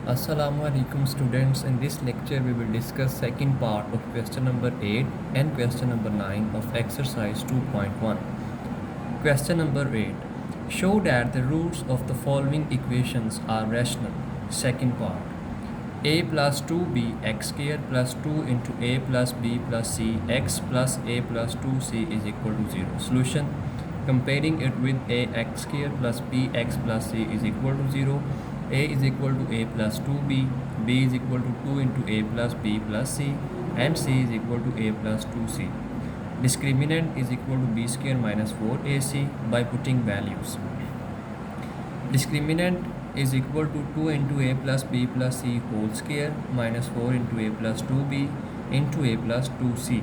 Assalamu alaikum students. In this lecture we will discuss second part of question number 8 and question number 9 of exercise 2.1. Question number 8. Show that the roots of the following equations are rational. Second part. A plus 2b x square plus 2 into a plus b plus c x plus a plus 2c is equal to 0. Solution. Comparing it with a x square plus b x plus c is equal to 0. A is equal to a plus 2b, b is equal to 2 into a plus b plus c, and c is equal to a plus 2c. Discriminant is equal to b square minus 4ac by putting values. Discriminant is equal to 2 into a plus b plus c whole square minus 4 into a plus 2b into a plus 2c.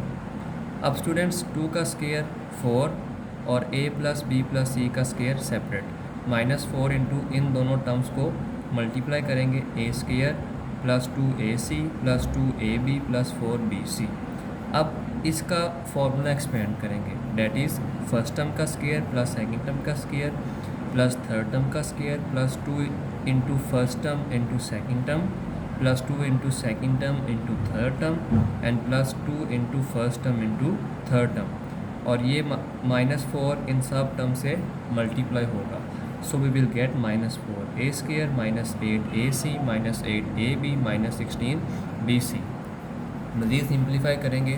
अब students 2 का square 4 और a plus B plus C का square separate minus 4 into इन दोनों terms को multiply करेंगे A square plus 2ac plus 2ab plus 4bc. अब इसका फॉर्मूला एक्सपेंड करेंगे, डैट इज़ फर्स्ट टर्म का स्क्वायर प्लस सेकंड टर्म का स्क्वायर प्लस थर्ड टर्म का square plus 2 into first term into second term plus 2 into second term into third term and plus 2 into first term into third term. और ये minus 4 इन सब term से multiply होगा. So we will get minus 4 a square minus 8ac minus 8ab minus 16bc. मज़ीद simplify करेंगे.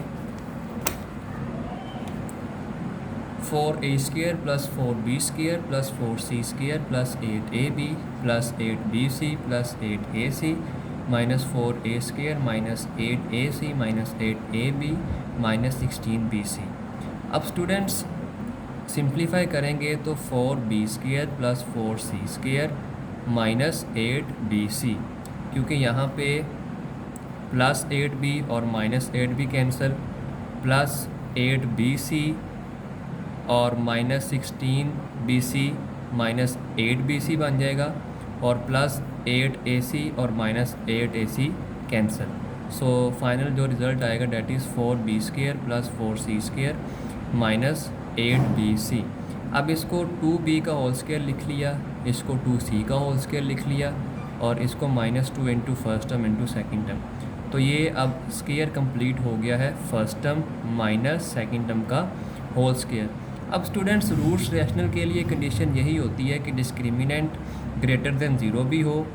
4a square plus 4b square plus 4c square plus 8ab plus 8bc plus 8ac minus 4a square minus 8ac minus 8ab minus 16bc. अब students simplify करेंगे तो 4b square plus 4c square minus 8bc, क्योंकि यहाँ पे plus 8b और minus 8b cancel, plus 8bc और minus 16bc minus 8bc बन जाएगा और प्लस 8ac और minus 8ac cancel. So final जो रिज़ल्ट आएगा that is 4b square plus 4c square minus 8bc. अब इसको 2b का होल स्क्वायर लिख लिया, इसको 2c का होल स्क्वायर लिख लिया और इसको minus 2 into first term into second term. तो ये अब स्क्वायर कंप्लीट हो गया है first term minus second term का होल स्क्वायर. अब स्टूडेंट्स रूट्स रैशनल के लिए कंडीशन यही होती है कि डिस्क्रिमिनेंट ग्रेटर देन ज़ीरो भी हो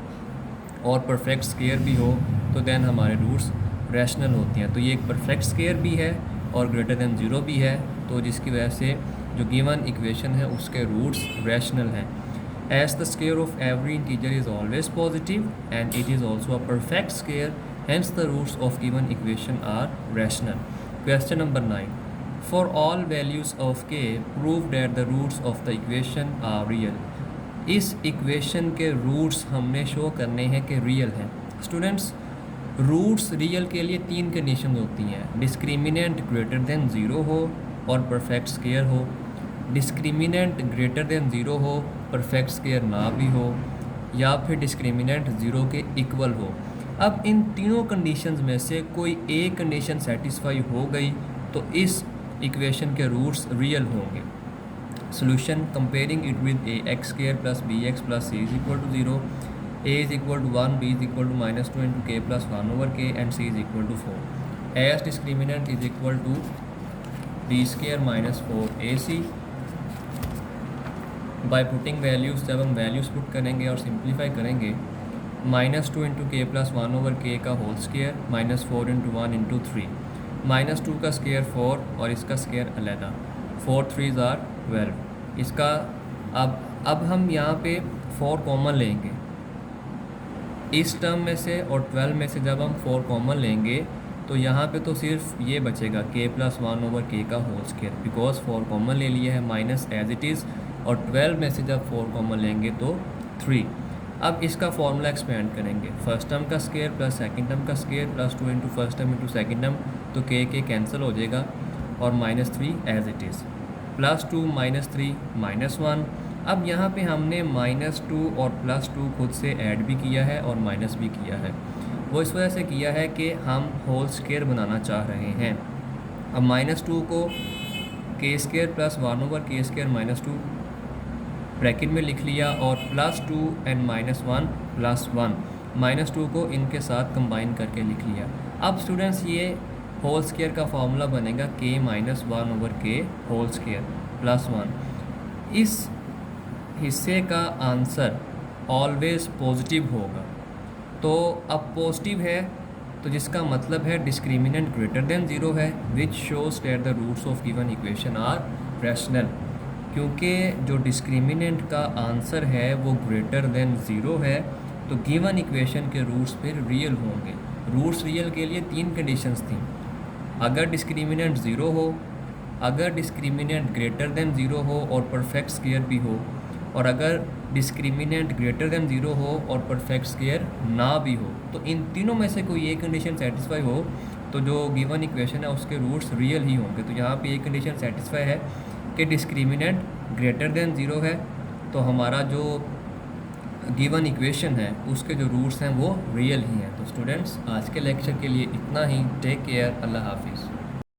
और परफेक्ट स्क्वायर भी हो, तो देन हमारे रूट्स रैशनल होती हैं. तो ये एक परफेक्ट स्क्वायर भी है और ग्रेटर देन ज़ीरो भी है, तो जिसकी वजह से जो गिवन इक्वेशन है उसके रूट्स रैशनल हैं. As the square of every integer is always positive and it is also a perfect square, hence the roots of given equation are rational. Question number 9. For all values of k, prove that the roots of the equation are real. इस equation के roots हमने show करने हैं कि real हैं. Students roots real के लिए 3 condition होती हैं. डिस्क्रिमिनेंट ग्रेटर देन ज़ीरो हो और परफेक्ट स्क्वायर हो, डिस्क्रिमिनेंट ग्रेटर देन ज़ीरो हो, परफेक्ट स्क्वायर ना भी हो, या फिर डिस्क्रिमिनेंट ज़ीरो के इक्वल हो. अब इन तीनों कंडीशंस में से कोई एक कंडीशन सेटिस्फाई हो गई तो इस इक्वेशन के रूट्स रियल होंगे. Solution comparing it with a x square plus b x plus c is equal to 0, a is equal to 1, b is equal to minus 2 into k plus 1 over k and c is equal to 4. As discriminant is equal to b square minus 4ac. By putting values, जब हम values put करेंगे और simplify करेंगे, minus 2 into k plus 1 over k का whole square minus 4 into 1 into 3, minus 2 का square 4 और इसका square अलहदा, 4 3s आर 12. इसका अब हम यहाँ पे 4 कॉमन लेंगे इस टर्म में से और 12 में से जब हम 4 कॉमन लेंगे तो यहाँ पे तो सिर्फ ये बचेगा के प्लस 1 ओवर के का होल स्क्वायर, बिकॉज 4 कॉमन ले लिया है माइनस एज इट इज़, और 12 में से जब 4 कॉमन लेंगे तो 3. अब इसका फॉर्मूला एक्सपेंड करेंगे, फर्स्ट टर्म का स्क्वायर प्लस सेकंड टर्म का square plus 2 into first term into second term, तो के कैंसिल हो जाएगा और minus 3 as it is, plus 2 minus 3 minus 1. अब यहाँ पे हमने माइनस 2 और प्लस 2 खुद से ऐड भी किया है और माइनस भी किया है. वो इस वजह से किया है कि हम होल स्क्वायर बनाना चाह रहे हैं. अब माइनस 2 को के स्क्वायर प्लस 1 ओवर के स्क्वायर माइनस 2 ब्रैकेट में लिख लिया और प्लस 2 एंड माइनस 1 प्लस 1. -2 को इनके साथ कंबाइन करके लिख लिया। अब स्टूडेंट्स ये होल स्क्वायर का फॉर्मूला बनेगा k-1/k होल स्क्वायर प्लस 1। इस हिस्से का आंसर ऑलवेज पॉजिटिव होगा। तो अब पॉजिटिव है तो जिसका मतलब है डिस्क्रिमिनेंट ग्रेटर देन 0 है, which shows that the roots of given equation are rational. क्योंकि जो डिस्क्रिमिनेंट का आंसर है वो ग्रेटर देन 0 है तो गिवन इक्वेशन के रूट्स फिर रियल होंगे। रूट्स रियल के लिए 3 कंडीशंस थी। अगर डिस्क्रिमिनेंट 0 हो, अगर डिस्क्रिमिनेंट ग्रेटर देन 0 हो और परफेक्ट स्क्वायर भी हो, और अगर डिस्क्रिमिनेंट ग्रेटर देन 0 हो और परफेक्ट स्क्वायर ना भी हो। तो इन तीनों में से कोई एक कंडीशन सेटिस्फाई हो तो जो गिवन इक्वेशन है उसके रूट्स रियल ही होंगे। तो यहाँ पे एक कंडीशन सेटिस्फाई है कि डिस्क्रिमिनेंट ग्रेटर देन 0 है, तो हमारा जो गिवन इक्वेशन है उसके जो रूट्स हैं वो रियल ही हैं। तो स्टूडेंट्स आज के लेक्चर के लिए इतना ही। टेक केयर, अल्लाह हाफिज़।